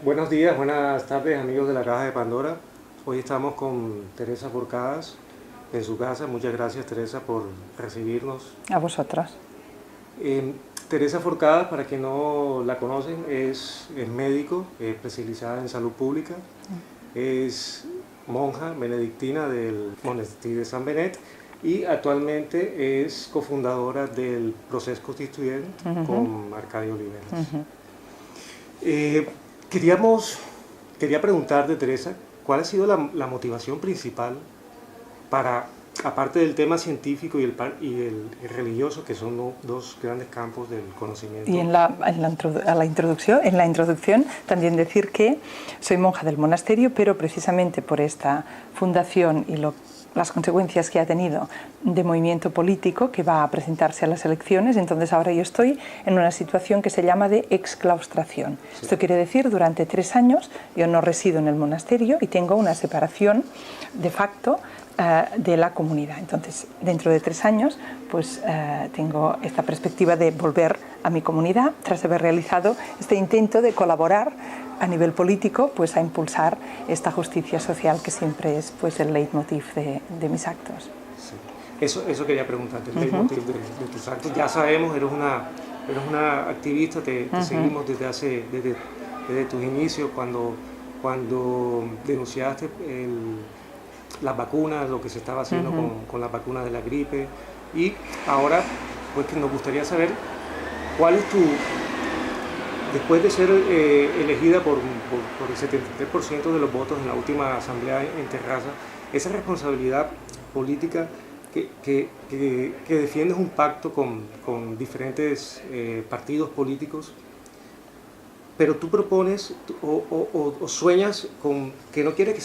Buenos días, buenas tardes amigos de la Caja de Pandora. Hoy estamos con Teresa Forcadas en su casa. Muchas gracias Teresa por recibirnos. A vosotras. Teresa Forcadas, para quien no la conocen, es médico, especializada en salud pública, es monja benedictina del monasterio de San Benet y actualmente es cofundadora del Proceso Constituyente con Arcadio Oliveras. Quería preguntarte, Teresa, ¿cuál ha sido la motivación principal para, aparte del tema científico y el religioso, que son dos grandes campos del conocimiento? Y en la introducción también decir que soy monja del monasterio, pero precisamente por esta fundación y las consecuencias que ha tenido de movimiento político que va a presentarse a las elecciones, entonces ahora yo estoy en una situación que se llama de exclaustración. Sí. Esto quiere decir, durante 3 años yo no resido en el monasterio y tengo una separación de facto de la comunidad. Entonces, dentro de 3 años, pues tengo esta perspectiva de volver a mi comunidad tras haber realizado este intento de colaborar a nivel político, pues a impulsar esta justicia social que siempre es pues el leitmotiv de mis actos. Sí. Eso quería preguntarte, el leitmotiv de tus actos. Ya sabemos, eres una activista, te seguimos desde tus inicios, cuando denunciaste las vacunas, lo que se estaba haciendo con las vacunas de la gripe, y ahora pues que nos gustaría saber cuál es después de ser elegida por el 73% de los votos en la última asamblea en Terraza, esa responsabilidad política que defiendes un pacto con diferentes partidos políticos, pero tú propones o sueñas con que no quieres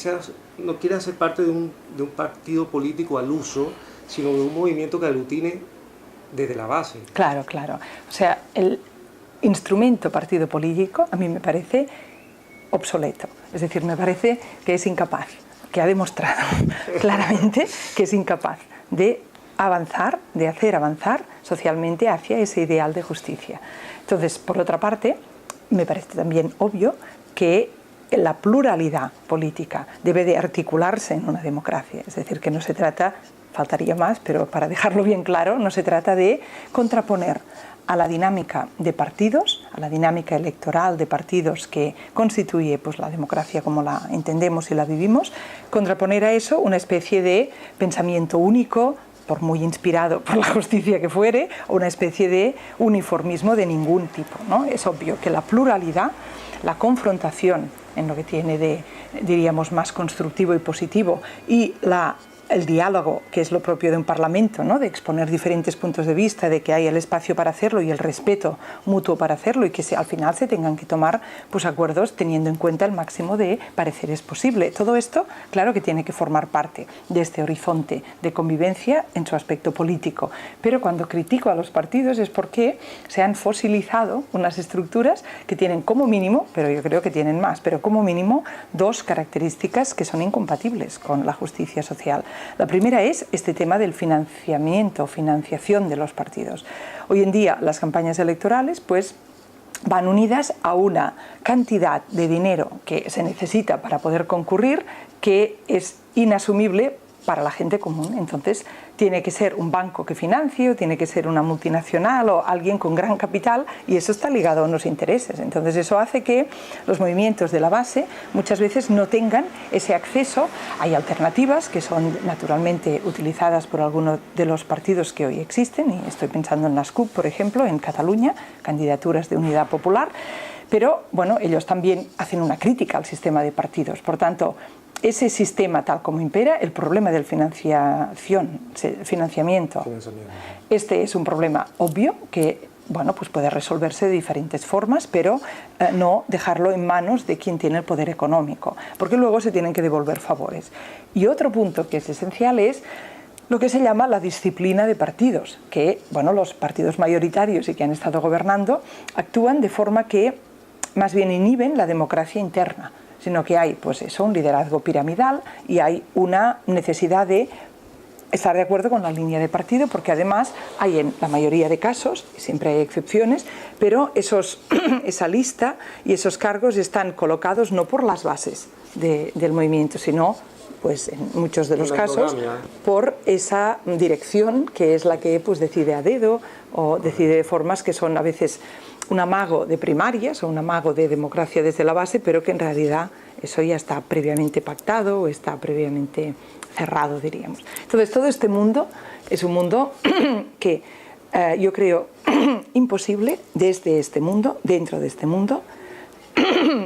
ser parte de un partido político al uso, sino de un movimiento que aglutine desde la base. Claro. O sea, el instrumento partido político a mí me parece obsoleto. Es decir, me parece que es incapaz, que ha demostrado claramente que es incapaz de avanzar, de hacer avanzar socialmente hacia ese ideal de justicia. Entonces, por otra parte, me parece también obvio que la pluralidad política debe de articularse en una democracia. Es decir, que no se trata, faltaría más, pero para dejarlo bien claro, no se trata de contraponer a la dinámica de partidos, a la dinámica electoral de partidos que constituye pues, la democracia como la entendemos y la vivimos, contraponer a eso una especie de pensamiento único, por muy inspirado por la justicia que fuere, o una especie de uniformismo de ningún tipo, ¿no? Es obvio que la pluralidad, la confrontación en lo que tiene de, diríamos, más constructivo y positivo, y el diálogo, que es lo propio de un parlamento, ¿no? De exponer diferentes puntos de vista, de que hay el espacio para hacerlo y el respeto mutuo para hacerlo, y que al final se tengan que tomar pues, acuerdos teniendo en cuenta el máximo de pareceres posible. Todo esto, claro que tiene que formar parte de este horizonte de convivencia en su aspecto político. Pero cuando critico a los partidos es porque se han fosilizado unas estructuras que tienen como mínimo, pero yo creo que tienen más, pero como mínimo 2 características que son incompatibles con la justicia social. La primera es este tema del financiación de los partidos. Hoy en día las campañas electorales pues van unidas a una cantidad de dinero que se necesita para poder concurrir que es inasumible para la gente común. Entonces tiene que ser un banco que financie, o tiene que ser una multinacional o alguien con gran capital, y eso está ligado a unos intereses. Entonces eso hace que los movimientos de la base muchas veces no tengan ese acceso. Hay alternativas que son naturalmente utilizadas por algunos de los partidos que hoy existen, y estoy pensando en las CUP, por ejemplo, en Cataluña, candidaturas de Unidad Popular, pero bueno, ellos también hacen una crítica al sistema de partidos. Por tanto, ese sistema tal como impera, el problema del financiamiento, este es un problema obvio que bueno, pues puede resolverse de diferentes formas, pero no dejarlo en manos de quien tiene el poder económico, porque luego se tienen que devolver favores. Y otro punto que es esencial es lo que se llama la disciplina de partidos, que bueno, los partidos mayoritarios y que han estado gobernando actúan de forma que más bien inhiben la democracia interna, sino que hay pues eso, un liderazgo piramidal, y hay una necesidad de estar de acuerdo con la línea de partido, porque además hay en la mayoría de casos, siempre hay excepciones, pero esa lista y esos cargos están colocados no por las bases del movimiento, sino pues en muchos de los casos por esa dirección que es la que pues decide a dedo o decide de formas que son a veces un amago de primarias o un amago de democracia desde la base, pero que en realidad eso ya está previamente pactado o está previamente cerrado, diríamos. Entonces, todo este mundo es un mundo que yo creo imposible desde este mundo, dentro de este mundo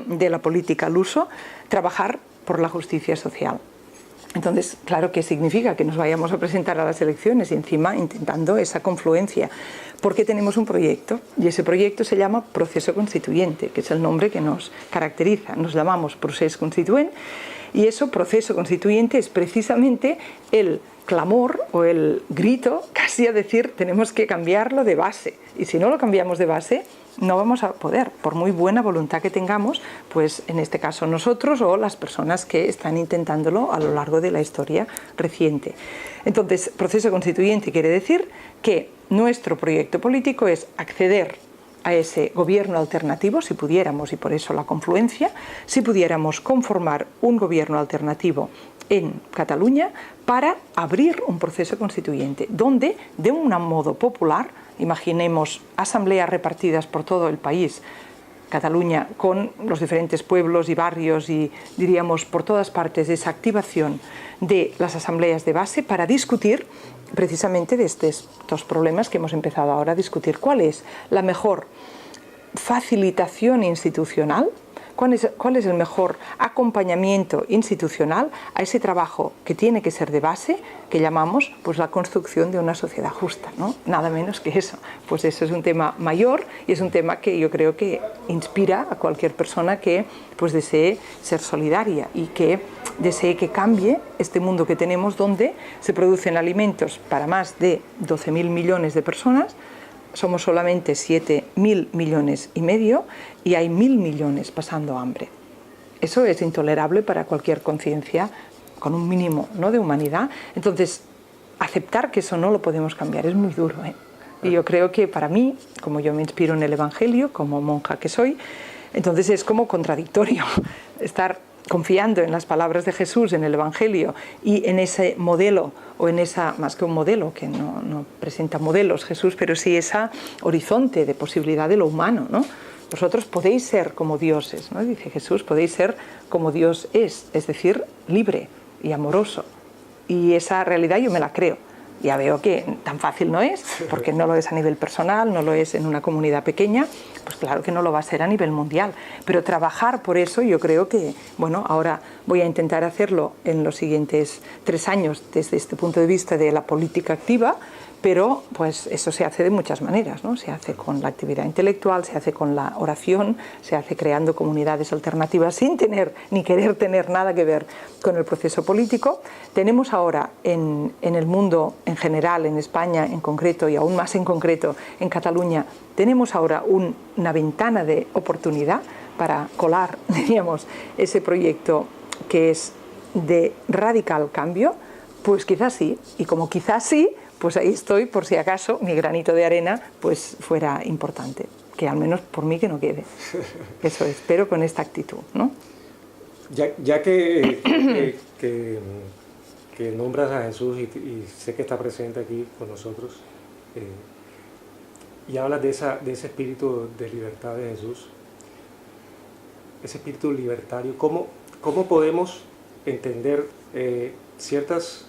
de la política al uso, trabajar por la justicia social. Entonces, claro, ¿qué significa? Que nos vayamos a presentar a las elecciones y encima intentando esa confluencia. Porque tenemos un proyecto y ese proyecto se llama Proceso Constituyente, que es el nombre que nos caracteriza. Nos llamamos Procés Constituent y eso, Proceso Constituyente, es precisamente el clamor o el grito, casi a decir, tenemos que cambiarlo de base. Y si no lo cambiamos de base, no vamos a poder, por muy buena voluntad que tengamos, pues en este caso nosotros o las personas que están intentándolo a lo largo de la historia reciente. Entonces, proceso constituyente quiere decir que nuestro proyecto político es acceder a ese gobierno alternativo, si pudiéramos, y por eso la confluencia, si pudiéramos conformar un gobierno alternativo en Cataluña para abrir un proceso constituyente, donde de un modo popular, imaginemos asambleas repartidas por todo el país, Cataluña, con los diferentes pueblos y barrios y diríamos por todas partes esa activación de las asambleas de base para discutir precisamente de estos dos problemas que hemos empezado ahora a discutir. ¿Cuál es la mejor facilitación institucional? ¿Cuál es el mejor acompañamiento institucional a ese trabajo que tiene que ser de base, que llamamos pues la construcción de una sociedad justa, ¿no? Nada menos que eso. Pues eso es un tema mayor y es un tema que yo creo que inspira a cualquier persona que pues desee ser solidaria y que desee que cambie este mundo que tenemos donde se producen alimentos para más de 12.000 millones de personas. Somos solamente 7.000 millones y medio y hay 1.000 millones pasando hambre. Eso es intolerable para cualquier conciencia con un mínimo, ¿no?, de humanidad. Entonces, aceptar que eso no lo podemos cambiar es muy duro, ¿eh? Y yo creo que para mí, como yo me inspiro en el Evangelio, como monja que soy, entonces es como contradictorio estar confiando en las palabras de Jesús en el Evangelio y en ese modelo, o en esa, más que un modelo, que no presenta modelos Jesús, pero sí ese horizonte de posibilidad de lo humano, ¿no? Vosotros podéis ser como dioses, ¿no?, dice Jesús, podéis ser como Dios es decir, libre y amoroso. Y esa realidad yo me la creo. Ya veo que tan fácil no es, porque no lo es a nivel personal, no lo es en una comunidad pequeña, pues claro que no lo va a ser a nivel mundial. Pero trabajar por eso yo creo que, bueno, ahora voy a intentar hacerlo en los siguientes 3 años desde este punto de vista de la política activa, pero pues eso se hace de muchas maneras, ¿no? Se hace con la actividad intelectual, se hace con la oración, se hace creando comunidades alternativas sin tener ni querer tener nada que ver con el proceso político. Tenemos ahora en el mundo en general, en España en concreto y aún más en concreto en Cataluña, tenemos ahora una ventana de oportunidad para colar, diríamos, ese proyecto que es de radical cambio. Pues quizás sí, y como quizás sí, pues ahí estoy por si acaso mi granito de arena pues fuera importante, que al menos por mí que no quede. Eso espero con esta actitud, ¿no? Ya que nombras a Jesús y sé que está presente aquí con nosotros, y hablas de ese espíritu de libertad de Jesús, ese espíritu libertario, ¿cómo podemos entender ciertas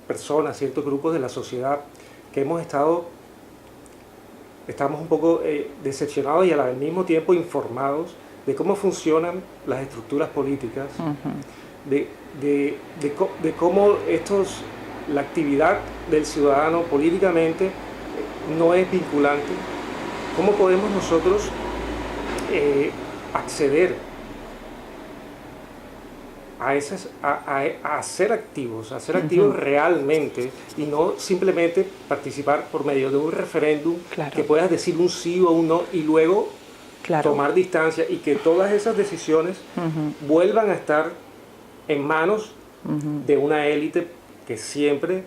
personas, ciertos grupos de la sociedad que estamos un poco decepcionados y al mismo tiempo informados de cómo funcionan las estructuras políticas, de cómo la actividad del ciudadano políticamente no es vinculante? ¿Cómo podemos nosotros acceder a ser activos, realmente y no simplemente participar por medio de un referéndum, claro, que puedas decir un sí o un no y luego, claro, tomar distancia y que todas esas decisiones vuelvan a estar en manos de una élite que siempre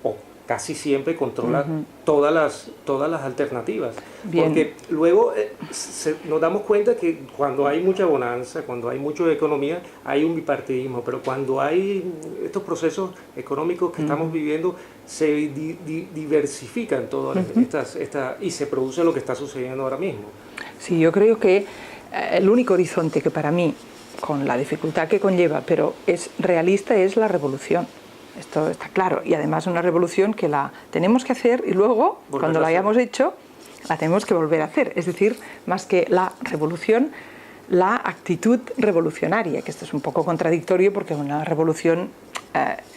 o casi siempre controla todas las alternativas. Bien. Porque luego nos damos cuenta que cuando hay mucha bonanza, cuando hay mucha economía, hay un bipartidismo, pero cuando hay estos procesos económicos que estamos viviendo, se diversifican todas y se produce lo que está sucediendo ahora mismo. Sí, yo creo que el único horizonte que para mí, con la dificultad que conlleva, pero es realista, es la revolución. Esto está claro, y además una revolución que la tenemos que hacer y luego, cuando la hayamos hecho, la tenemos que volver a hacer. Es decir, más que la revolución, la actitud revolucionaria, que esto es un poco contradictorio porque una revolución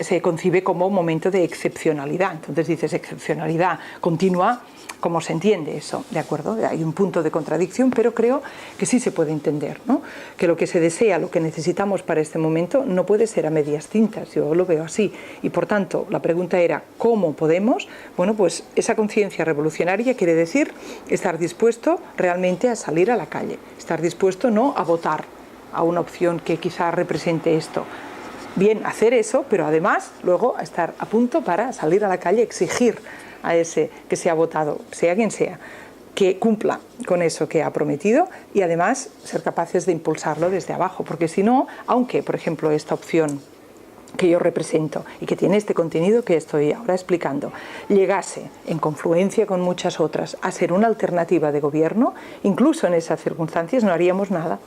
se concibe como un momento de excepcionalidad. Entonces dices excepcionalidad continua, ¿cómo se entiende eso? ¿De acuerdo? Hay un punto de contradicción, pero creo que sí se puede entender, ¿no? Que lo que se desea, lo que necesitamos para este momento no puede ser a medias tintas, yo lo veo así. Y por tanto, la pregunta era, ¿cómo podemos? Bueno, pues esa conciencia revolucionaria quiere decir estar dispuesto realmente a salir a la calle, estar dispuesto no a votar a una opción que quizá represente esto. Bien, hacer eso, pero además luego estar a punto para salir a la calle, exigir a ese que se ha votado, sea quien sea, que cumpla con eso que ha prometido y además ser capaces de impulsarlo desde abajo, porque si no, aunque por ejemplo esta opción que yo represento y que tiene este contenido que estoy ahora explicando, llegase en confluencia con muchas otras a ser una alternativa de gobierno, incluso en esas circunstancias no haríamos nada.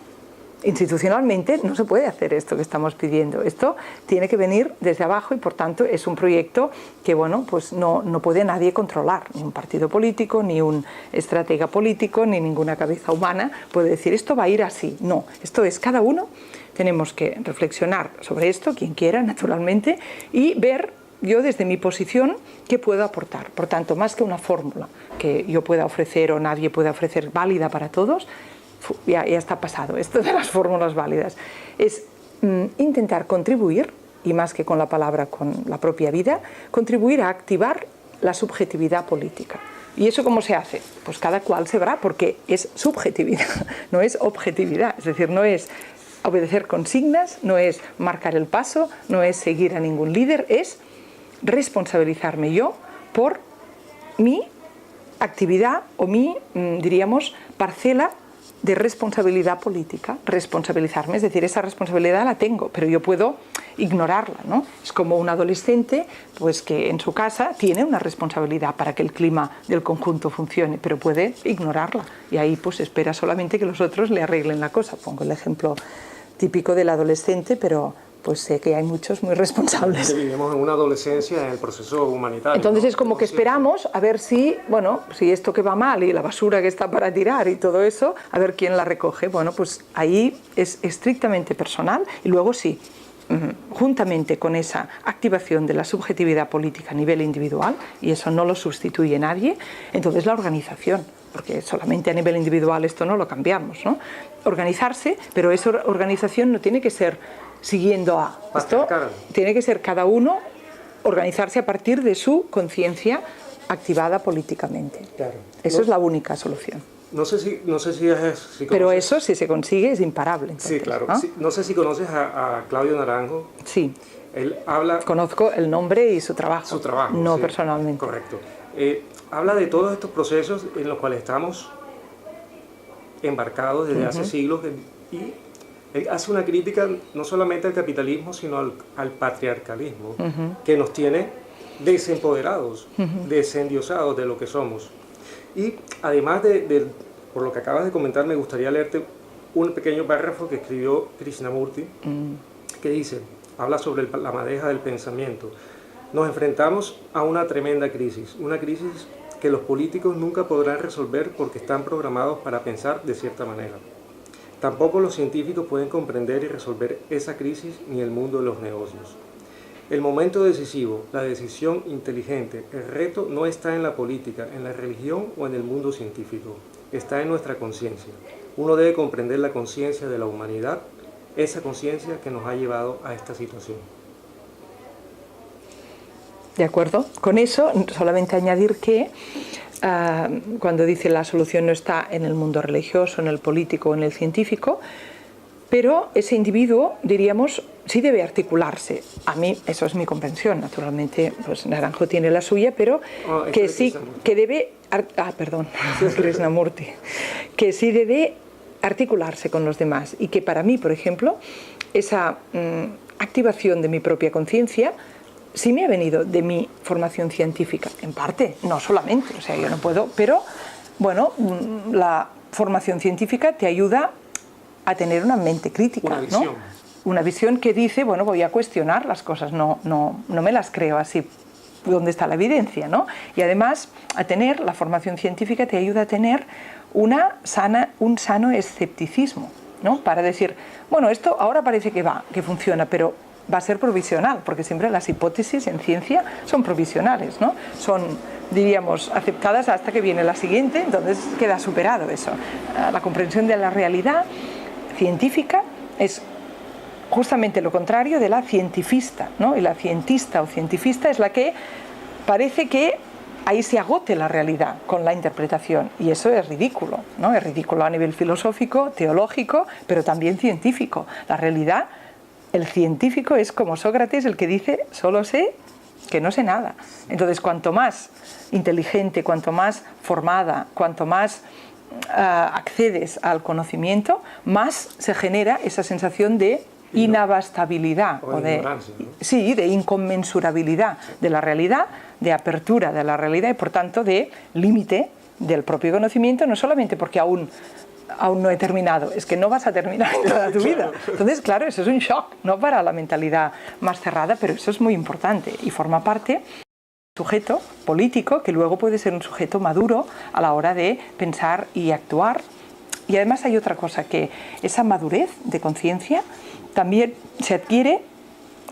Institucionalmente no se puede hacer esto que estamos pidiendo. Esto tiene que venir desde abajo y por tanto es un proyecto que bueno, pues no puede nadie controlar, ni un partido político, ni un estratega político, ni ninguna cabeza humana puede decir esto va a ir así. No, esto es cada uno. Tenemos que reflexionar sobre esto, quien quiera naturalmente, y ver yo desde mi posición qué puedo aportar. Por tanto, más que una fórmula que yo pueda ofrecer o nadie pueda ofrecer válida para todos, ya está pasado esto de las fórmulas válidas, es intentar contribuir, y más que con la palabra, con la propia vida, contribuir a activar la subjetividad política. ¿Y eso cómo se hace? Pues cada cual se verá, porque es subjetividad, no es objetividad, es decir, no es obedecer consignas, no es marcar el paso, no es seguir a ningún líder, es responsabilizarme yo por mi actividad o mi, diríamos, parcela de responsabilidad política, responsabilizarme, es decir, esa responsabilidad la tengo, pero yo puedo ignorarla, ¿no? Es como un adolescente pues que en su casa tiene una responsabilidad para que el clima del conjunto funcione, pero puede ignorarla y ahí pues espera solamente que los otros le arreglen la cosa. Pongo el ejemplo típico del adolescente, pero pues sé que hay muchos muy responsables. Vivimos en una adolescencia en el proceso humanitario. Entonces, ¿no? Es como que Entonces, esperamos a ver si, bueno, si esto que va mal y la basura que está para tirar y todo eso, a ver quién la recoge. Bueno, pues ahí es estrictamente personal y luego sí, juntamente con esa activación de la subjetividad política a nivel individual, y eso no lo sustituye nadie, entonces la organización, porque solamente a nivel individual esto no lo cambiamos, ¿no? Organizarse, pero esa organización no tiene que ser siguiendo a esto, tiene que ser cada uno organizarse a partir de su conciencia activada políticamente. Claro. Eso es la única solución. No sé si pero eso, si se consigue, es imparable. Entonces, sí, claro. ¿no? Sí, no sé si conoces a Claudio Naranjo. Sí. Él habla... Conozco el nombre y su trabajo. Su trabajo. No sí, personalmente. Correcto. Habla de todos estos procesos en los cuales estamos embarcados desde hace siglos y él hace una crítica no solamente al capitalismo, sino al patriarcalismo, que nos tiene desempoderados, desendiosados de lo que somos. Y además por lo que acabas de comentar, me gustaría leerte un pequeño párrafo que escribió Krishnamurti, que dice, habla sobre la madeja del pensamiento. Nos enfrentamos a una tremenda crisis, una crisis que los políticos nunca podrán resolver porque están programados para pensar de cierta manera. Tampoco los científicos pueden comprender y resolver esa crisis ni el mundo de los negocios. El momento decisivo, la decisión inteligente, el reto no está en la política, en la religión o en el mundo científico. Está en nuestra conciencia. Uno debe comprender la conciencia de la humanidad, esa conciencia que nos ha llevado a esta situación. ¿De acuerdo? Con eso, solamente añadir que cuando dice la solución no está en el mundo religioso, en el político o en el científico, pero ese individuo, diríamos, sí debe articularse. A mí, eso es mi comprensión, naturalmente, pues Naranjo tiene la suya, pero que sí, que debe, perdón, Krishnamurti, que sí debe articularse con los demás y que para mí, por ejemplo, esa activación de mi propia conciencia sí me ha venido de mi formación científica, en parte, no solamente, o sea, yo no puedo, pero bueno, la formación científica te ayuda a tener una mente crítica, una visión, ¿no? Una visión que dice, bueno, voy a cuestionar las cosas, no me las creo así, ¿dónde está la evidencia, no? Y además, a tener, la formación científica te ayuda a tener un sano escepticismo, ¿no? Para decir, bueno, esto ahora parece que funciona, pero va a ser provisional, porque siempre las hipótesis en ciencia son provisionales, ¿no? Son, diríamos, aceptadas hasta que viene la siguiente, entonces queda superado eso. La comprensión de la realidad científica es justamente lo contrario de la cientifista, ¿no? Y la cientista o cientifista es la que parece que ahí se agote la realidad con la interpretación, y eso es ridículo, ¿no? Es ridículo a nivel filosófico, teológico, pero también científico. La realidad, el científico es como Sócrates, el que dice, solo sé que no sé nada. Entonces, cuanto más inteligente, cuanto más formada, cuanto más accedes al conocimiento, más se genera esa sensación de inabastabilidad o de ignorancia, ¿no? Sí, de inconmensurabilidad de la realidad, de apertura de la realidad y por tanto de límite del propio conocimiento, no solamente porque aún no he terminado, es que no vas a terminar en toda tu vida. Entonces, claro, eso es un shock, no para la mentalidad más cerrada, pero eso es muy importante y forma parte del sujeto político que luego puede ser un sujeto maduro a la hora de pensar y actuar. Y además hay otra cosa, que esa madurez de conciencia también se adquiere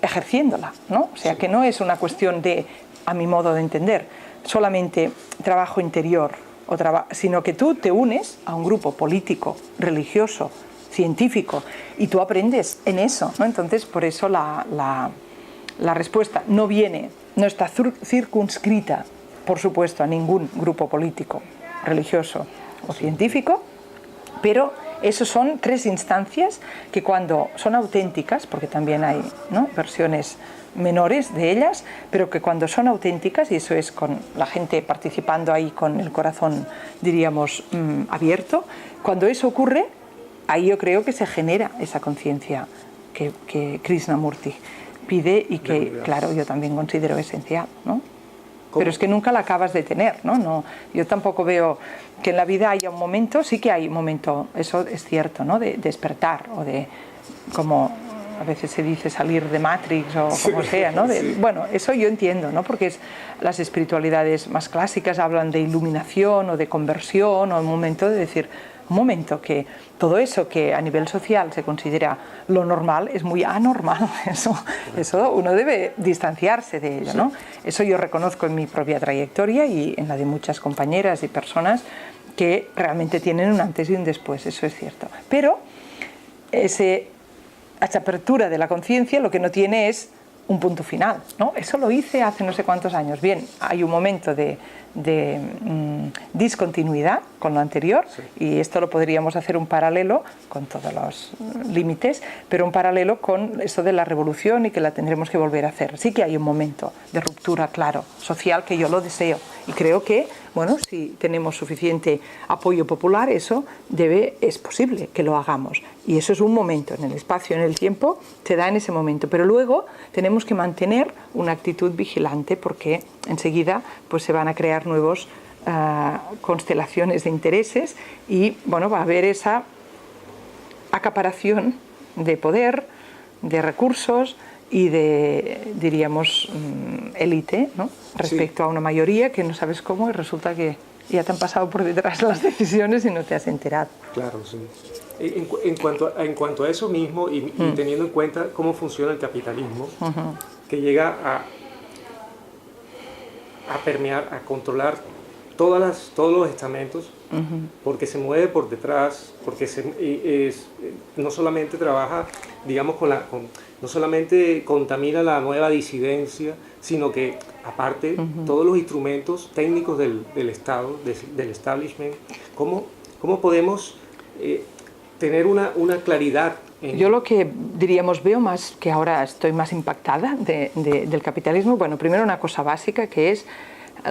ejerciéndola, ¿no? O sea, que no es una cuestión de, a mi modo de entender, solamente trabajo interior, sino que tú te unes a un grupo político, religioso, científico, y tú aprendes en eso, ¿no? Entonces, por eso la respuesta no está circunscrita, por supuesto, a ningún grupo político, religioso o científico, pero esos son tres instancias que cuando son auténticas, porque también hay, ¿no?, versiones menores de ellas, pero que cuando son auténticas, y eso es con la gente participando ahí con el corazón, diríamos, abierto, cuando eso ocurre, ahí yo creo que se genera esa conciencia que Krishnamurti pide y que, claro, yo también considero esencial, ¿no? Pero es que nunca la acabas de tener, ¿no? Yo tampoco veo que en la vida haya un momento, sí que hay un momento, eso es cierto, ¿no?, de despertar o de, como a veces se dice, salir de Matrix o como sea, ¿no? Bueno, eso yo entiendo, ¿no? Porque las espiritualidades más clásicas hablan de iluminación o de conversión o un momento de decir, un momento que todo eso que a nivel social se considera lo normal es muy anormal, eso uno debe distanciarse de ello, ¿no? Eso yo reconozco en mi propia trayectoria y en la de muchas compañeras y personas que realmente tienen un antes y un después, eso es cierto. Pero esa apertura de la conciencia lo que no tiene es un punto final, ¿no? Eso lo hice hace no sé cuántos años. Bien, hay un momento de discontinuidad con lo anterior, sí, y esto lo podríamos hacer un paralelo con todos los límites, pero un paralelo con esto de la revolución y que la tendremos que volver a hacer. Sí que hay un momento de ruptura, claro, social, que yo lo deseo y creo que, bueno, si tenemos suficiente apoyo popular, eso es posible que lo hagamos, y eso es un momento en el espacio, en el tiempo, se da en ese momento, pero luego tenemos que mantener una actitud vigilante porque enseguida pues se van a crear nuevos constelaciones de intereses y, bueno, va a haber esa acaparación de poder, de recursos y de, diríamos, élite, ¿no?, respecto a una mayoría que no sabes cómo y resulta que ya te han pasado por detrás las decisiones y no te has enterado. Claro, sí. En cuanto a eso mismo y teniendo en cuenta cómo funciona el capitalismo, que llega a permear, a controlar todos los estamentos, porque se mueve por detrás, porque no solamente trabaja, digamos, no solamente contamina la nueva disidencia, sino que aparte todos los instrumentos técnicos del Estado, del establishment, ¿cómo podemos tener una claridad Yo lo que, diríamos, veo más, que ahora estoy más impactada del capitalismo, bueno, primero una cosa básica que es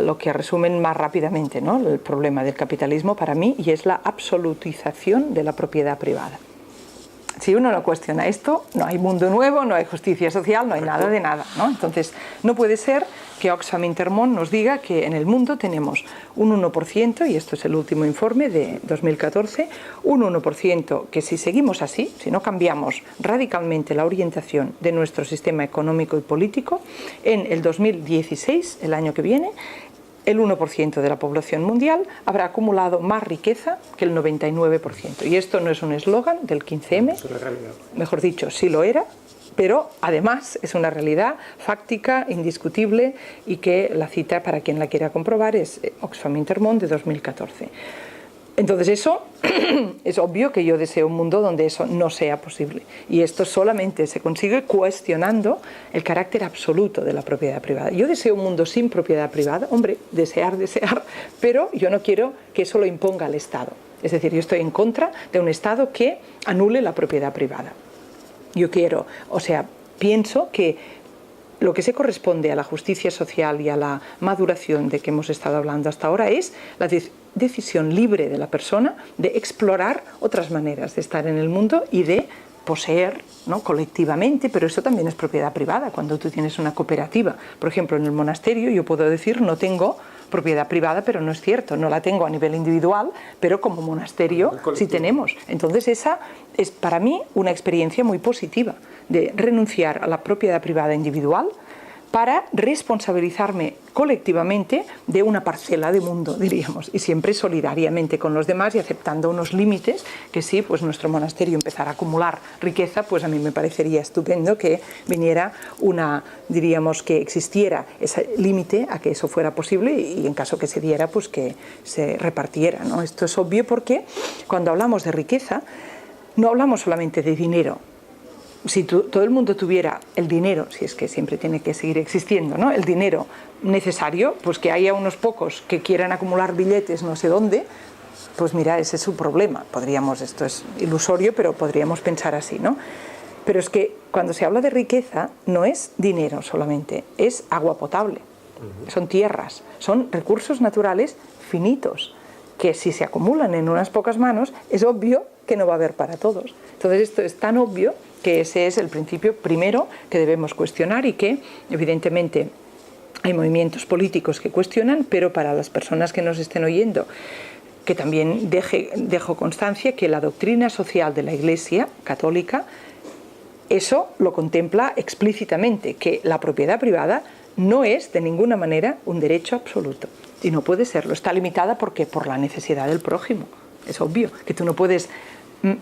lo que resumen más rápidamente, ¿no?, el problema del capitalismo para mí, y es la absolutización de la propiedad privada. Si uno no cuestiona esto, no hay mundo nuevo, no hay justicia social, no hay nada de nada, ¿no? Entonces, no puede ser que Oxfam Intermón nos diga que en el mundo tenemos un 1%, y esto es el último informe de 2014, un 1% que si seguimos así, si no cambiamos radicalmente la orientación de nuestro sistema económico y político, en el 2016, el año que viene, el 1% de la población mundial habrá acumulado más riqueza que el 99%. Y esto no es un eslogan del 15M, es una realidad. Mejor dicho, sí lo era, pero además es una realidad fáctica, indiscutible, y que la cita, para quien la quiera comprobar, es Oxfam Intermón de 2014. Entonces eso es obvio que yo deseo un mundo donde eso no sea posible, y esto solamente se consigue cuestionando el carácter absoluto de la propiedad privada. Yo deseo un mundo sin propiedad privada, hombre, desear, pero yo no quiero que eso lo imponga el Estado. Es decir, yo estoy en contra de un Estado que anule la propiedad privada. Yo quiero, o sea, pienso que lo que se corresponde a la justicia social y a la maduración de que hemos estado hablando hasta ahora es la decisión libre de la persona de explorar otras maneras de estar en el mundo y de poseer, ¿no?, colectivamente, pero eso también es propiedad privada. Cuando tú tienes una cooperativa, por ejemplo, en el monasterio, yo puedo decir no tengo propiedad privada, pero no es cierto, no la tengo a nivel individual, pero como monasterio sí tenemos. Entonces esa es para mí una experiencia muy positiva, de renunciar a la propiedad privada individual para responsabilizarme colectivamente de una parcela de mundo, diríamos, y siempre solidariamente con los demás y aceptando unos límites que si pues nuestro monasterio empezara a acumular riqueza, pues a mí me parecería estupendo que viniera diríamos, que existiera ese límite a que eso fuera posible, y en caso que se diera, pues que se repartiera, ¿no? Esto es obvio porque cuando hablamos de riqueza no hablamos solamente de dinero. Si todo el mundo tuviera el dinero, si es que siempre tiene que seguir existiendo, ¿no?, el dinero necesario, pues que haya unos pocos que quieran acumular billetes no sé dónde, pues mira, ese es su problema. Esto es ilusorio, pero podríamos pensar así, ¿no? Pero es que cuando se habla de riqueza no es dinero solamente, es agua potable, son tierras, son recursos naturales finitos, que si se acumulan en unas pocas manos, es obvio que no va a haber para todos. Entonces esto es tan obvio que ese es el principio primero que debemos cuestionar, y que evidentemente hay movimientos políticos que cuestionan, pero para las personas que nos estén oyendo, que también dejo constancia que la doctrina social de la Iglesia Católica eso lo contempla explícitamente, que la propiedad privada no es de ninguna manera un derecho absoluto, y no puede serlo, está limitada porque por la necesidad del prójimo. Es obvio que tú no puedes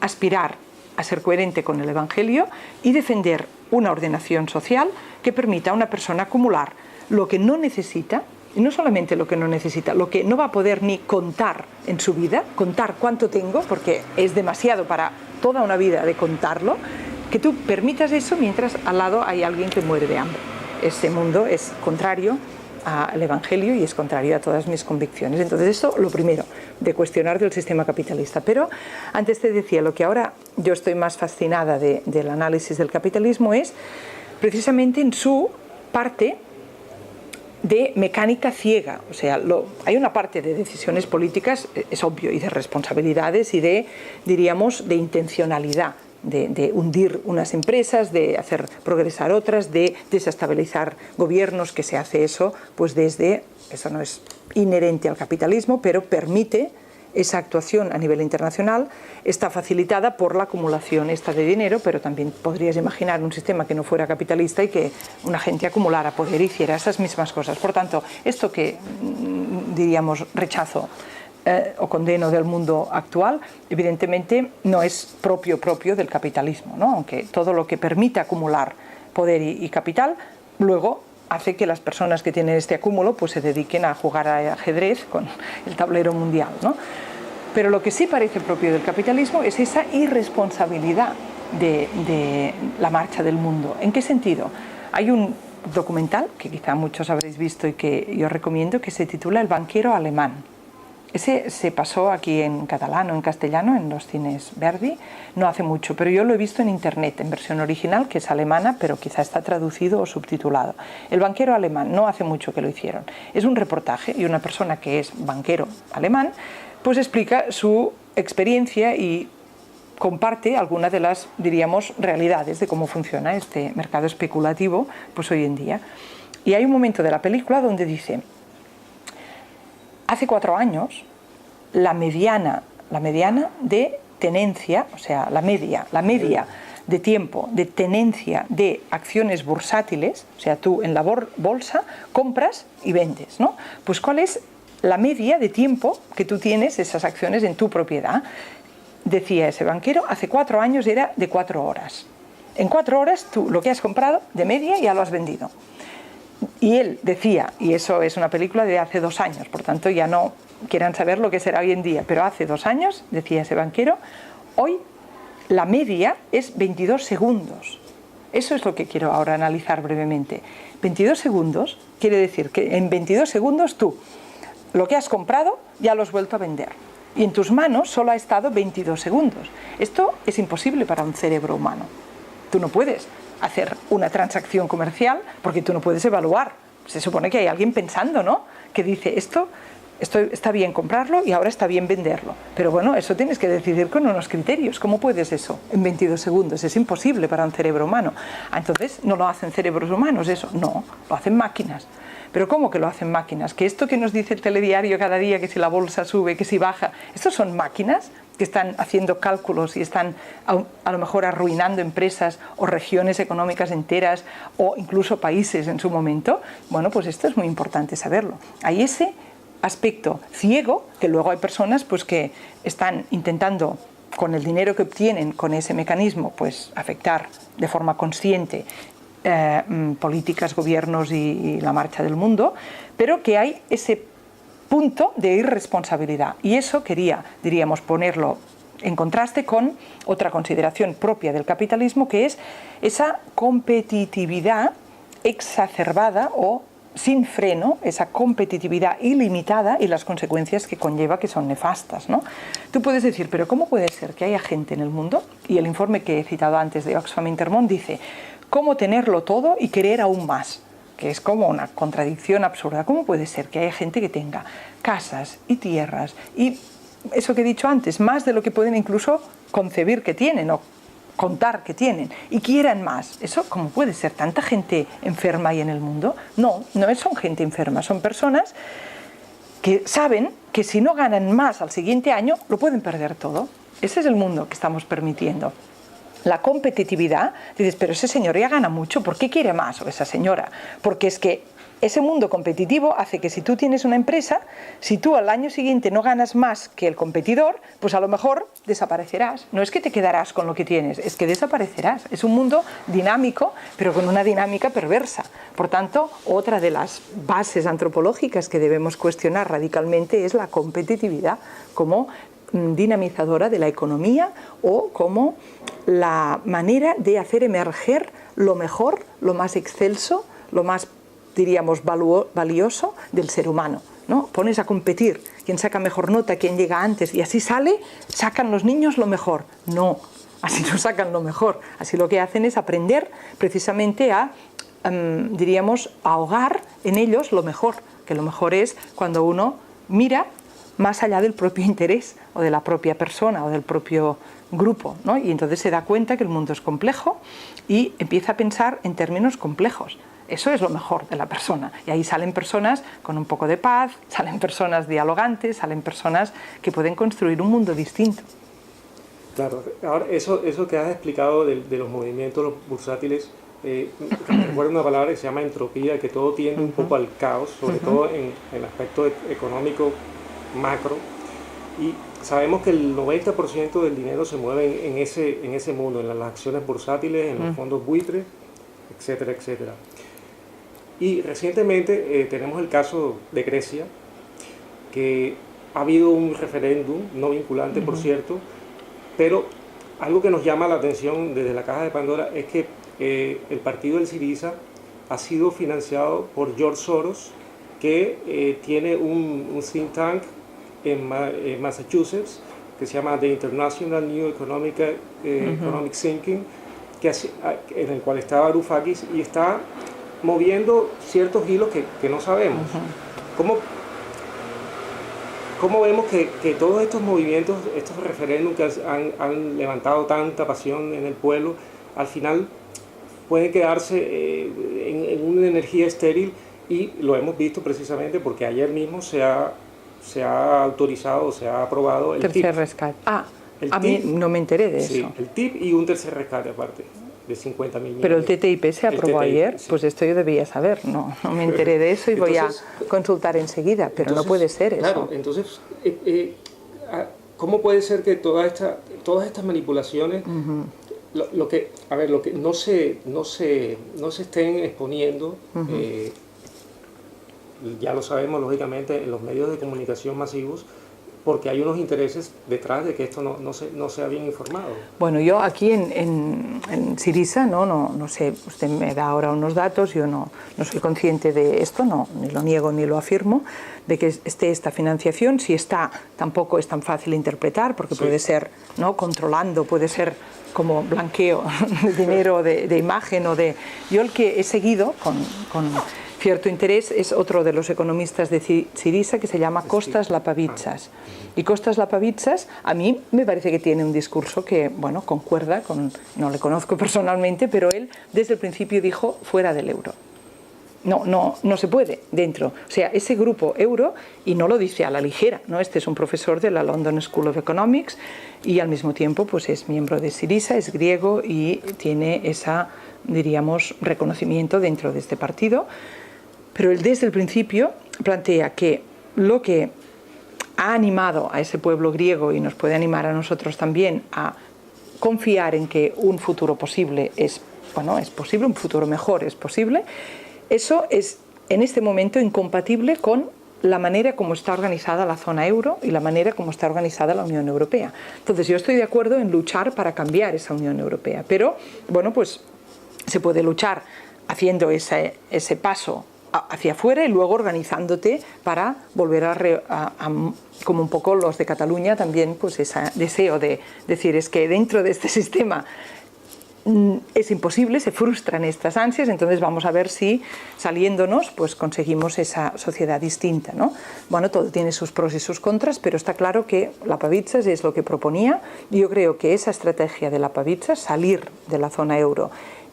aspirar a ser coherente con el Evangelio y defender una ordenación social que permita a una persona acumular lo que no necesita, y no solamente lo que no necesita, lo que no va a poder ni contar en su vida, contar cuánto tengo, porque es demasiado para toda una vida de contarlo, que tú permitas eso mientras al lado hay alguien que muere de hambre. Ese mundo es contrario al Evangelio y es contrario a todas mis convicciones. Entonces esto, lo primero, de cuestionar del sistema capitalista. Pero antes te decía, lo que ahora yo estoy más fascinada del análisis del capitalismo es precisamente en su parte de mecánica ciega. O sea, hay una parte de decisiones políticas, es obvio, y de responsabilidades y diríamos, de intencionalidad, de hundir unas empresas, de hacer progresar otras, de desestabilizar gobiernos, que se hace eso, pues eso no es inherente al capitalismo, pero permite esa actuación a nivel internacional, está facilitada por la acumulación esta de dinero, pero también podrías imaginar un sistema que no fuera capitalista y que una gente acumulara poder y hiciera esas mismas cosas. Por tanto, esto que diríamos rechazo o condeno del mundo actual, evidentemente no es propio del capitalismo, ¿no? Aunque todo lo que permite acumular poder y capital, luego hace que las personas que tienen este acúmulo pues se dediquen a jugar a ajedrez con el tablero mundial, ¿no? Pero lo que sí parece propio del capitalismo es esa irresponsabilidad de la marcha del mundo. ¿En qué sentido? Hay un documental que quizá muchos habréis visto y que yo recomiendo, que se titula El banquero alemán. Ese se pasó aquí en catalán o en castellano en los cines Verdi no hace mucho, pero yo lo he visto en internet, en versión original, que es alemana, pero quizá está traducido o subtitulado. El banquero alemán, no hace mucho que lo hicieron. Es un reportaje y una persona que es banquero alemán pues explica su experiencia y comparte algunas de las, diríamos, realidades de cómo funciona este mercado especulativo pues hoy en día. Y hay un momento de la película donde dice: hace 4 años, la mediana de tenencia, o sea, la media de tiempo de tenencia de acciones bursátiles, o sea, tú en la bolsa compras y vendes, ¿no? Pues ¿cuál es la media de tiempo que tú tienes esas acciones en tu propiedad? Decía ese banquero, hace 4 años era de 4 horas. En 4 horas tú lo que has comprado de media ya lo has vendido. Y él decía, y eso es una película de hace 2 años, por tanto ya no quieran saber lo que será hoy en día, pero hace 2 años, decía ese banquero, hoy la media es 22 segundos. Eso es lo que quiero ahora analizar brevemente. 22 segundos quiere decir que en 22 segundos tú lo que has comprado ya lo has vuelto a vender. Y en tus manos solo ha estado 22 segundos. Esto es imposible para un cerebro humano. Tú no puedes hacer una transacción comercial porque tú no puedes evaluar. Se supone que hay alguien pensando, ¿no? Que dice, esto está bien comprarlo y ahora está bien venderlo. Pero bueno, eso tienes que decidir con unos criterios. ¿Cómo puedes eso en 22 segundos? Es imposible para un cerebro humano. Entonces, ¿no lo hacen cerebros humanos eso? No, lo hacen máquinas. ¿Pero cómo que lo hacen máquinas? Que esto que nos dice el telediario cada día, que si la bolsa sube, que si baja, ¿estos son máquinas que están haciendo cálculos y están a lo mejor arruinando empresas o regiones económicas enteras o incluso países en su momento? Bueno, pues esto es muy importante saberlo. Hay ese aspecto ciego, que luego hay personas pues que están intentando con el dinero que obtienen con ese mecanismo pues afectar de forma consciente políticas, gobiernos y la marcha del mundo, pero que hay ese punto de irresponsabilidad. Y eso quería, diríamos, ponerlo en contraste con otra consideración propia del capitalismo, que es esa competitividad exacerbada o sin freno, esa competitividad ilimitada y las consecuencias que conlleva, que son nefastas, ¿no? Tú puedes decir, pero ¿cómo puede ser que haya gente en el mundo? Y el informe que he citado antes de Oxfam Intermón dice, ¿cómo tenerlo todo y querer aún más? Que es como una contradicción absurda. ¿Cómo puede ser que haya gente que tenga casas y tierras y eso que he dicho antes, más de lo que pueden incluso concebir que tienen o contar que tienen y quieran más? ¿Eso cómo puede ser? ¿Tanta gente enferma hay en el mundo? No son gente enferma, son personas que saben que si no ganan más al siguiente año lo pueden perder todo. Ese es el mundo que estamos permitiendo. La competitividad, dices, pero ese señor ya gana mucho, ¿por qué quiere más? O esa señora, porque es que ese mundo competitivo hace que si tú tienes una empresa, si tú al año siguiente no ganas más que el competidor, pues a lo mejor desaparecerás. No es que te quedarás con lo que tienes, es que desaparecerás. Es un mundo dinámico, pero con una dinámica perversa. Por tanto, otra de las bases antropológicas que debemos cuestionar radicalmente es la competitividad como dinamizadora de la economía o como la manera de hacer emerger lo mejor, lo más excelso, lo más, diríamos, valioso del ser humano, ¿no? Pones a competir, quién saca mejor nota, quién llega antes, y así sacan los niños lo mejor. No, así no sacan lo mejor, así lo que hacen es aprender precisamente a, diríamos, ahogar en ellos lo mejor, que lo mejor es cuando uno mira más allá del propio interés o de la propia persona o del propio grupo, ¿no? Y entonces se da cuenta que el mundo es complejo y empieza a pensar en términos complejos. Eso es lo mejor de la persona. Y ahí salen personas con un poco de paz, salen personas dialogantes, salen personas que pueden construir un mundo distinto. Claro, ahora eso que has explicado de los movimientos los bursátiles, recuerdo una palabra que se llama entropía, que todo tiende un poco al caos, sobre todo en el aspecto económico macro, y sabemos que el 90% del dinero se mueve en ese mundo, en las acciones bursátiles, en los fondos buitres, etcétera, etcétera. Y recientemente tenemos el caso de Grecia, que ha habido un referéndum, no vinculante por cierto, pero algo que nos llama la atención desde la caja de Pandora es que el partido del Syriza ha sido financiado por George Soros, que tiene un think tank en Massachusetts, que se llama The International New Economic Thinking, en el cual está Varoufakis y está moviendo ciertos hilos que no sabemos. ¿Cómo vemos que todos estos movimientos, estos referéndums que han levantado tanta pasión en el pueblo, al final pueden quedarse en una energía estéril? Y lo hemos visto precisamente porque ayer mismo se ha autorizado, se ha aprobado el tercer rescate. A mí no me enteré de eso. El TIP y un tercer rescate aparte, de 50.000 millones. Pero el TTIP se aprobó ayer, sí. Pues esto yo debía saber, no me enteré de eso y voy a consultar enseguita, pero entonces, no puede ser eso. Claro, entonces, ¿cómo puede ser que todas estas manipulaciones, lo que no se estén exponiendo, ya lo sabemos lógicamente en los medios de comunicación masivos, porque hay unos intereses detrás de que esto no sea bien informado? Bueno, yo aquí en Syriza, no sé, usted me da ahora unos datos, yo no soy consciente de esto, ni lo niego ni lo afirmo, de que esté esta financiación. Si está, tampoco es tan fácil de interpretar, porque puede ser controlando, puede ser como blanqueo de dinero, de imagen o de... Yo el que he seguido con cierto interés es otro de los economistas de Syriza, que se llama Kostas Lapavitsas. Y Kostas Lapavitsas a mí me parece que tiene un discurso que, bueno, concuerda con... No le conozco personalmente, pero él desde el principio dijo fuera del euro. No se puede dentro. O sea, ese grupo euro, y no lo dice a la ligera, ¿no? Este es un profesor de la London School of Economics y al mismo tiempo pues es miembro de Syriza, es griego y tiene esa, diríamos, reconocimiento dentro de este partido. Pero él desde el principio plantea que lo que ha animado a ese pueblo griego y nos puede animar a nosotros también a confiar en que un futuro posible es posible, un futuro mejor es posible, eso es en este momento incompatible con la manera como está organizada la zona euro y la manera como está organizada la Unión Europea. Entonces yo estoy de acuerdo en luchar para cambiar esa Unión Europea, pero bueno, pues se puede luchar haciendo ese paso hacia afuera y luego organizándote para volver a como un poco los de Cataluña también, pues ese deseo de decir, es que dentro de este sistema es imposible, se frustran estas ansias, entonces vamos a ver si saliéndonos pues conseguimos esa sociedad distinta, ¿no? Bueno, todo tiene sus pros y sus contras, pero está claro que Lapavitsas es lo que proponía y yo creo que esa estrategia de Lapavitsas, salir de la zona euro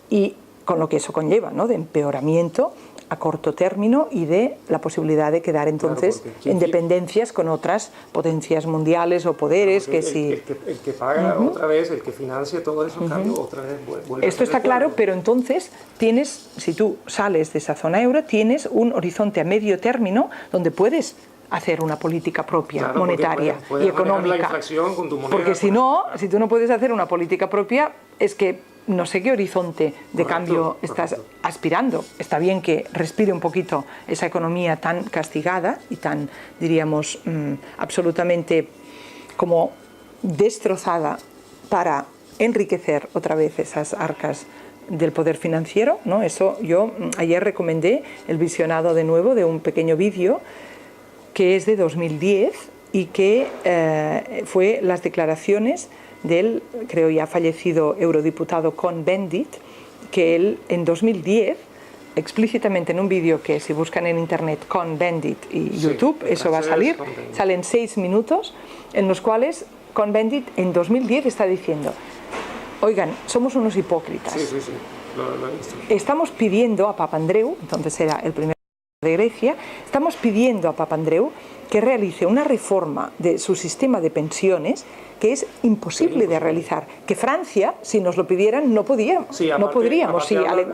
y con lo que eso conlleva, ¿no? De empeoramiento a corto término y de la posibilidad de quedar entonces en dependencias con otras potencias mundiales o poderes que sí. El que paga otra vez, el que financia todo eso, cambio, otra vez vuelve. Esto está claro, pero entonces tienes, si tú sales de esa zona euro, tienes un horizonte a medio término donde puedes hacer una política propia, monetaria puedes y económica. La inflación con tu moneda, porque si no, si tú no puedes hacer una política propia, es que no sé qué horizonte de cambio estás aspirando. Está bien que respire un poquito esa economía tan castigada y tan, diríamos, absolutamente como destrozada para enriquecer otra vez esas arcas del poder financiero, ¿no? Eso yo ayer recomendé el visionado de nuevo de un pequeño vídeo que es de 2010 y que fue las declaraciones del, creo ya fallecido eurodiputado Cohn-Bendit, que él en 2010, explícitamente en un vídeo que si buscan en internet Cohn-Bendit y YouTube, eso va a salir, salen 6 minutos en los cuales Cohn-Bendit en 2010 está diciendo, oigan, somos unos hipócritas. Sí. Lo he visto. Estamos pidiendo a Papandreou, entonces era el primer de Grecia, estamos pidiendo a Papandreou que realice una reforma de su sistema de pensiones que es imposible de realizar, que Francia, si nos lo pidieran, no podríamos,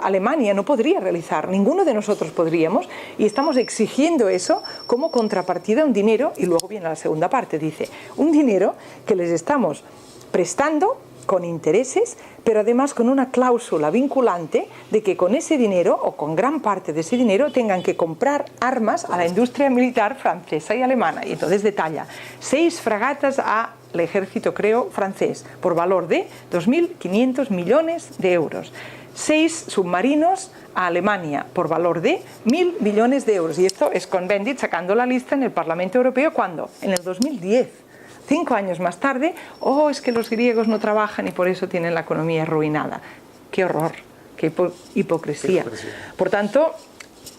Alemania no podría realizar, ninguno de nosotros podríamos, y estamos exigiendo eso como contrapartida a un dinero, y luego viene la segunda parte, dice, un dinero que les estamos prestando con intereses, pero además con una cláusula vinculante de que con ese dinero, o con gran parte de ese dinero, tengan que comprar armas a la industria militar francesa y alemana. Y entonces detalla, 6 fragatas al ejército, creo, francés, por valor de 2.500 millones de euros. 6 submarinos a Alemania por valor de 1.000 millones de euros. Y esto es Cohn-Bendit sacando la lista en el Parlamento Europeo, ¿cuándo? En el 2010. 5 años más tarde, es que los griegos no trabajan y por eso tienen la economía arruinada. ¡Qué horror! ¡Qué hipocresía! Por tanto,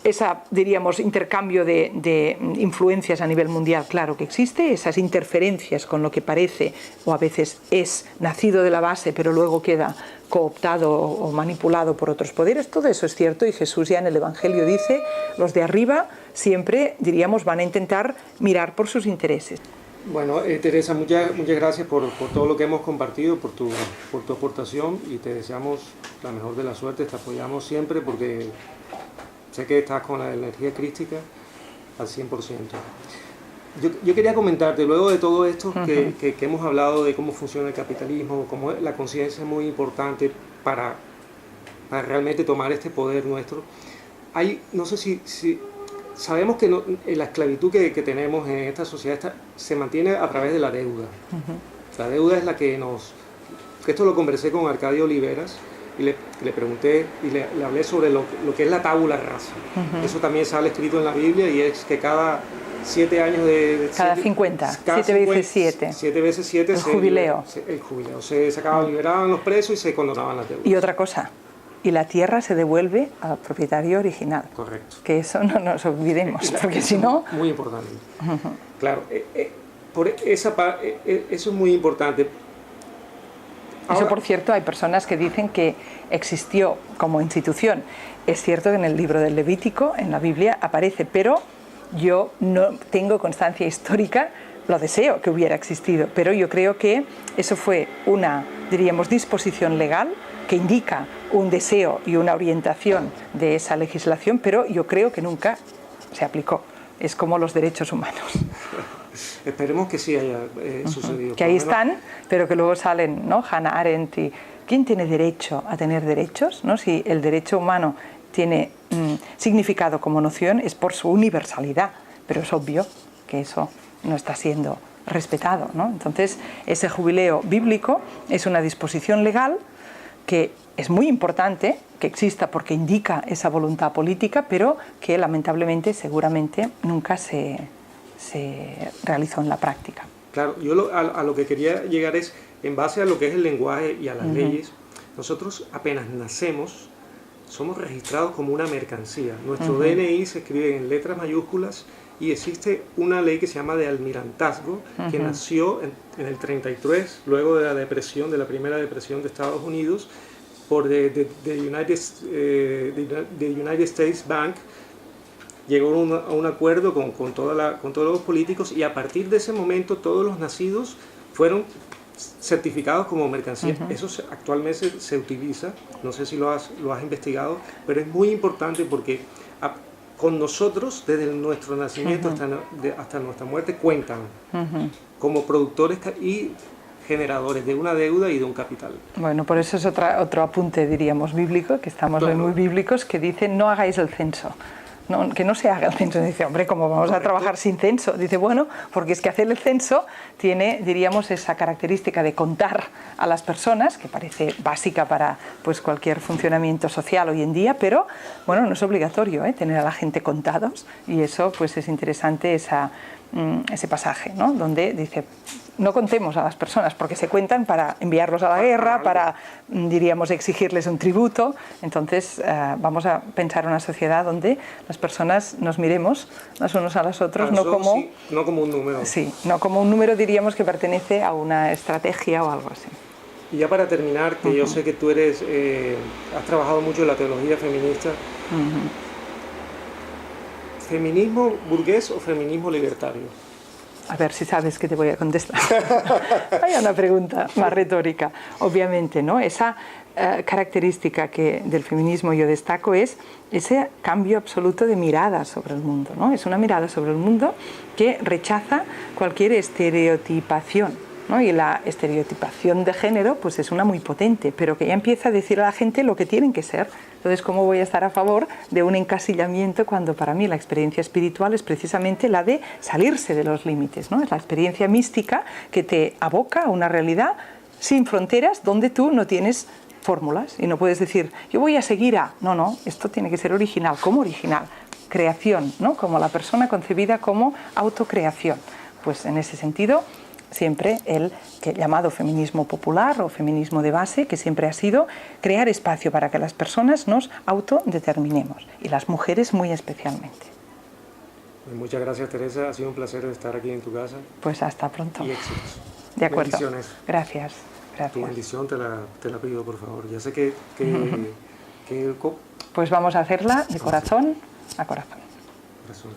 ese, diríamos, intercambio de influencias a nivel mundial, claro que existe, esas interferencias con lo que parece o a veces es nacido de la base pero luego queda cooptado o manipulado por otros poderes, todo eso es cierto, y Jesús ya en el Evangelio dice, los de arriba siempre, diríamos, van a intentar mirar por sus intereses. Bueno, Teresa, muchas gracias por todo lo que hemos compartido, por tu aportación, y te deseamos la mejor de la suerte, te apoyamos siempre porque sé que estás con la energía crística al 100%. Yo quería comentarte, luego de todo esto que hemos hablado de cómo funciona el capitalismo, cómo la conciencia es muy importante para realmente tomar este poder nuestro, no sé si sabemos que la esclavitud que tenemos en esta sociedad se mantiene a través de la deuda. La deuda es la que esto lo conversé con Arcadio Oliveras, y le pregunté y le hablé sobre lo que es la tabula rasa. Eso también sale escrito en la Biblia, y es que cada 7 años cada 50, 7 veces 7. 7 veces 7 el jubileo. El jubileo. Se sacaban, liberaban los presos y se condonaban las deudas. Y otra cosa, y la tierra se devuelve al propietario original. Correcto. Que eso no nos olvidemos, porque si no... Muy importante. Claro, eso es muy importante. Eso, por cierto, hay personas que dicen que existió como institución. Es cierto que en el libro del Levítico, en la Biblia, aparece, pero yo no tengo constancia histórica, lo deseo que hubiera existido, pero yo creo que eso fue una, diríamos, disposición legal que indica un deseo y una orientación de esa legislación, pero yo creo que nunca se aplicó. Es como los derechos humanos. Esperemos que sí haya sucedido. Que ahí están, pero que luego salen, ¿no? Hannah Arendt y ¿quién tiene derecho a tener derechos? ¿No? Si el derecho humano tiene significado como noción es por su universalidad, pero es obvio que eso no está siendo respetado, ¿no? Entonces, ese jubileo bíblico es una disposición legal que es muy importante que exista porque indica esa voluntad política, pero que lamentablemente seguramente nunca se realizó en la práctica. Claro, yo a lo que quería llegar es, en base a lo que es el lenguaje y a las leyes, nosotros apenas nacemos, somos registrados como una mercancía. Nuestro DNI se escribe en letras mayúsculas y existe una ley que se llama de almirantazgo, que nació en el 33, luego de la primera depresión de Estados Unidos, por the United States Bank. Llegó a un acuerdo con todos los políticos, y a partir de ese momento todos los nacidos fueron certificados como mercancía. Eso actualmente se utiliza, no sé si lo has investigado, pero es muy importante porque con nosotros, desde nuestro nacimiento hasta nuestra muerte, cuentan como productores y generadores de una deuda y de un capital. Bueno, por eso es otro apunte, diríamos, bíblico, que estamos hoy muy bíblicos, que dice no hagáis el censo. No, que no se haga el censo. Dice, hombre, ¿cómo vamos a trabajar sin censo? Dice, bueno, porque es que hacer el censo tiene, diríamos, esa característica de contar a las personas, que parece básica para pues, cualquier funcionamiento social hoy en día, pero bueno, no es obligatorio tener a la gente contados, y eso pues es interesante ese pasaje, ¿no? Donde dice, no contemos a las personas porque se cuentan para enviarlos a la guerra, para, diríamos, exigirles un tributo. Entonces vamos a pensar una sociedad donde las personas nos miremos los unos a los otros, no como un número. Sí, no como un número, diríamos, que pertenece a una estrategia o algo así. Y ya para terminar, que yo sé que tú has trabajado mucho en la teología feminista. ¿Feminismo burgués o feminismo libertario? A ver si sabes que te voy a contestar. Hay una pregunta más retórica. Obviamente, ¿no? Esa característica que del feminismo yo destaco es ese cambio absoluto de mirada sobre el mundo, ¿no? Es una mirada sobre el mundo que rechaza cualquier estereotipación, ¿no? Y la estereotipación de género pues es una muy potente, pero que ya empieza a decir a la gente lo que tienen que ser. Entonces, ¿cómo voy a estar a favor de un encasillamiento cuando para mí la experiencia espiritual es precisamente la de salirse de los límites, ¿no? Es la experiencia mística que te aboca a una realidad sin fronteras donde tú no tienes fórmulas y no puedes decir, yo voy a seguir a... No, no, esto tiene que ser original. ¿Cómo original? Creación, ¿no? Como la persona concebida como autocreación. Pues en ese sentido, siempre el llamado feminismo popular o feminismo de base, que siempre ha sido crear espacio para que las personas nos autodeterminemos, y las mujeres muy especialmente. Muchas gracias, Teresa, ha sido un placer estar aquí en tu casa. Pues hasta pronto. Y éxitos. De acuerdo. Bendiciones. Gracias. Gracias. Tu bendición te la pido, por favor. Ya sé que Pues vamos a hacerla de corazón a corazón. Corazón.